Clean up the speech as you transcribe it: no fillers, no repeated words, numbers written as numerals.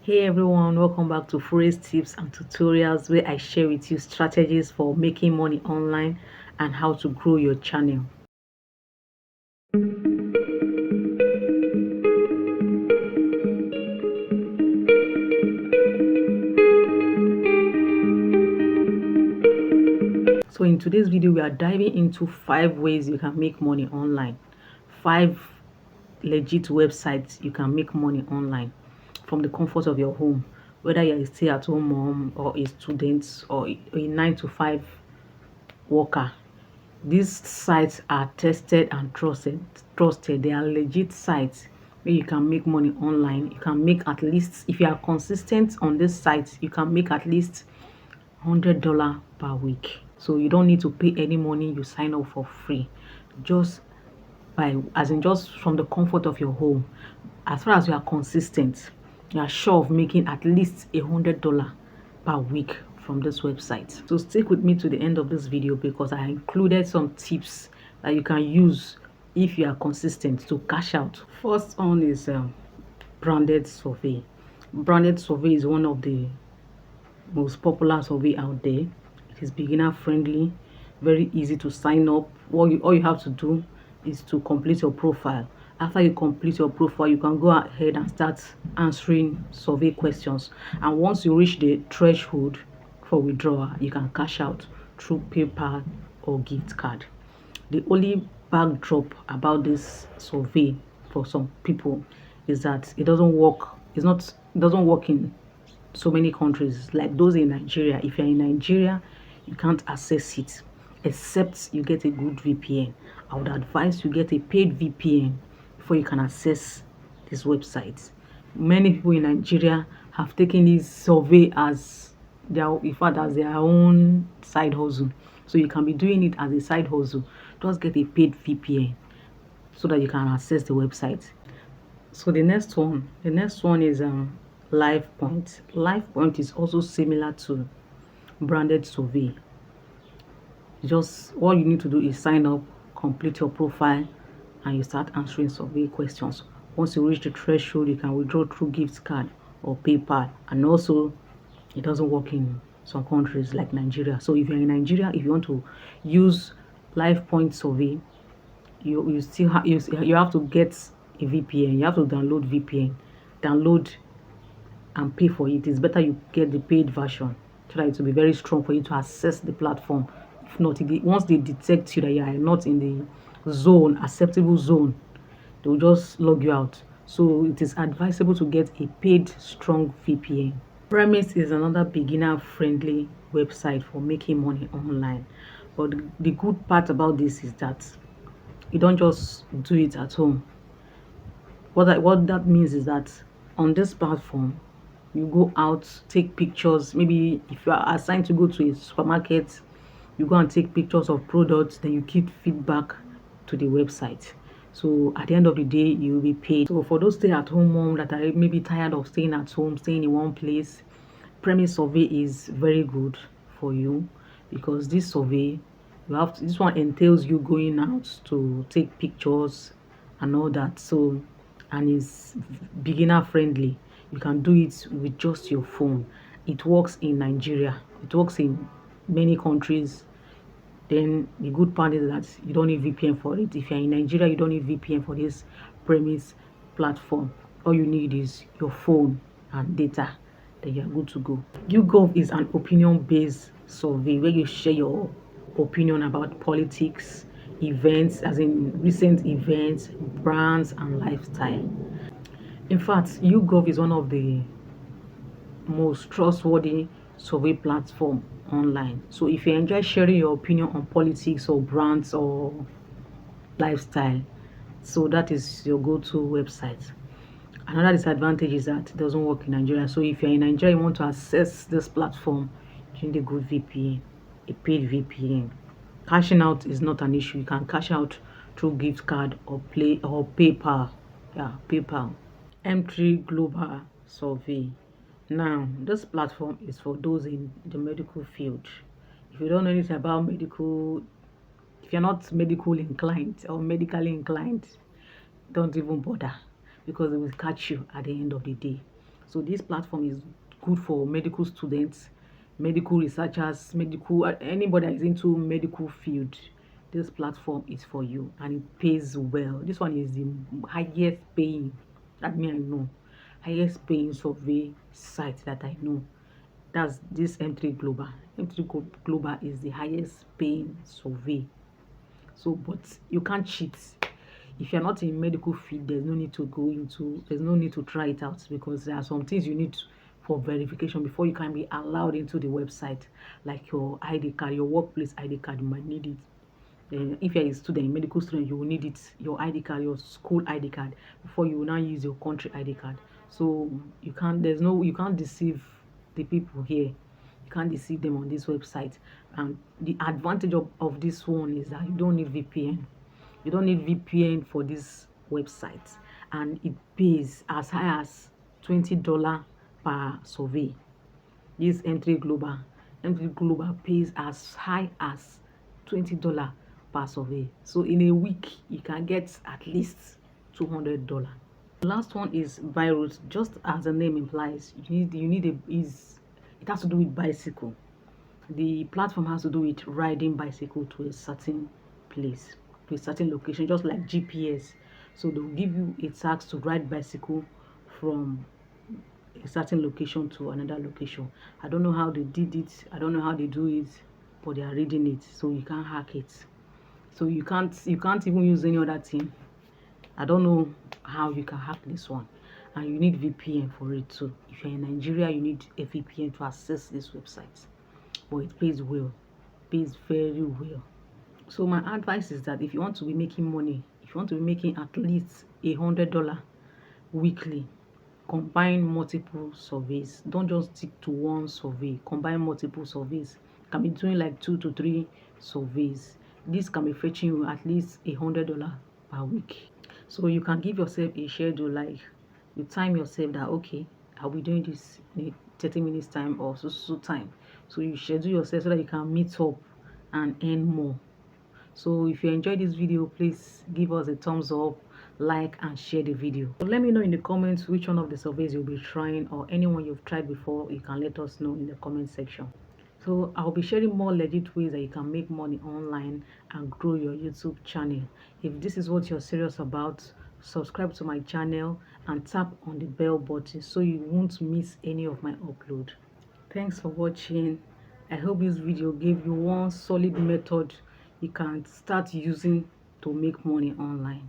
Hey everyone, welcome back to Forex Tips and Tutorials, where I share with you strategies for making money online and how to grow your channel. So in today's video, we are diving into 5 ways you can make money online. 5 legit websites you can make money online from the comfort of your home, whether you're a stay-at-home mom or a student or a 9 to 5 worker. These sites are tested and trusted. They are legit sites where you can make money online. You can make at least, if you are consistent on this site, you can make at least $100 per week. So you don't need to pay any money. You sign up for free, just just from the comfort of your home. As far as you are consistent, you are sure of making at least $100 per week from this website. So stick with me to the end of this video because I included some tips that you can use if you are consistent to cash out. First one is branded survey. Branded survey is one of the most popular survey out there. It is beginner friendly, very easy to sign up. All you have to do is to complete your profile. After you complete your profile, you can go ahead and start answering survey questions. And once you reach the threshold for withdrawal, you can cash out through PayPal or gift card. The only backdrop about this survey for some people is that it doesn't work. It doesn't work in so many countries like those in Nigeria. If you're in Nigeria, you can't access it except you get a good VPN. I would advise you get a paid VPN before you can access this website. Many people in Nigeria have taken this survey as as their own side hustle. So you can be doing it as a side hustle. Just get a paid VPN so that you can access the website. So the next one is LifePoints. LifePoint is also similar to branded survey. Just all you need to do is sign up, complete your profile, and you start answering survey questions. Once you reach the threshold, you can withdraw through gift card or PayPal. And also, it doesn't work in some countries like Nigeria. So if you're in Nigeria, if you want to use LifePoint survey, you still you have to get a VPN. You have to download VPN, download and pay for it. It's better you get the paid version so that it will be very strong for you to access the platform. If not, once they detect you that you are not in the acceptable zone, they will just log you out. So it is advisable to get a paid strong VPN. Premise is another beginner friendly website for making money online. But the good part about this is that you don't just do it at home. What that means is that on this platform, you go out, take pictures. Maybe if you are assigned to go to a supermarket, you go and take pictures of products, then you keep feedback to the website. So at the end of the day, you will be paid. So for those stay-at-home moms that are maybe tired of staying at home, staying in one place, premise survey is very good for you because this survey, this one entails you going out to take pictures and all that. So, and it's beginner friendly. You can do it with just your phone. It works in Nigeria, it works in many countries. Then the good part is that you don't need VPN for it. If you're in Nigeria, you don't need VPN for this premise platform. All you need is your phone and data, then you're good to go. YouGov is an opinion-based survey where you share your opinion about politics, events, as in recent events, brands, and lifestyle. In fact, YouGov is one of the most trustworthy survey platform online. So if you enjoy sharing your opinion on politics or brands or lifestyle, so that is your go-to website. Another disadvantage is that it doesn't work in Nigeria. So if you're in Nigeria, you want to access this platform, you need a good VPN, a paid VPN. Cashing out is not an issue. You can cash out through gift card or PayPal. Yeah, PayPal. M3 Global Survey. Now, this platform is for those in the medical field. If you don't know anything about medical, if you're not medical inclined or medically inclined, don't even bother because it will catch you at the end of the day. So this platform is good for medical students, medical researchers, medical anybody that is into medical field. This platform is for you, and it pays well. This one is the highest paying, that me I know, highest paying survey site that I know. That's this M3 Global. M3 Global is the highest paying survey. So, but you can't cheat. If you're not in medical field, there's no need to try it out, because there are some things you need for verification before you can be allowed into the website, like your ID card, your workplace ID card. You might need it. If you're a student, a medical student, you will need it, your ID card, your school ID card, before you will now use your country ID card. So you can't deceive the people here. You can't deceive them on this website. And the advantage of this one is that you don't need VPN. You don't need VPN for this website, and it pays as high as $20 per survey. This M3 Global pays as high as $20 per survey. So in a week, you can get at least $200. The last one is by route. Just as the name implies, it has to do with bicycle. The platform has to do with riding bicycle to a certain place, to a certain location, just like GPS. So they'll give you a task to ride bicycle from a certain location to another location. I don't know how they did it. I don't know how they do it, but they are reading it, so you can't hack it. So you can't even use any other thing. I don't know how you can hack this one. And you need VPN for it too. If you're in Nigeria, you need a VPN to access this website. But it pays well, pays very well. So my advice is that if you want to be making money, if you want to be making at least $100 weekly, combine multiple surveys. Don't just stick to one survey. Combine multiple surveys. You can be doing like 2 to 3 surveys. This can be fetching you at least $100 per week. So you can give yourself a schedule, like you time yourself that okay, I'll be doing this in 30 minutes time or so time. So you schedule yourself so that you can meet up and earn more. So if you enjoyed this video, please give us a thumbs up, like and share the video. So let me know in the comments which one of the surveys you'll be trying, or anyone you've tried before. You can let us know in the comment section. So I'll be sharing more legit ways that you can make money online and grow your YouTube channel. If this is what you're serious about, subscribe to my channel and tap on the bell button so you won't miss any of my upload. Thanks for watching. I hope this video gave you one solid method you can start using to make money online.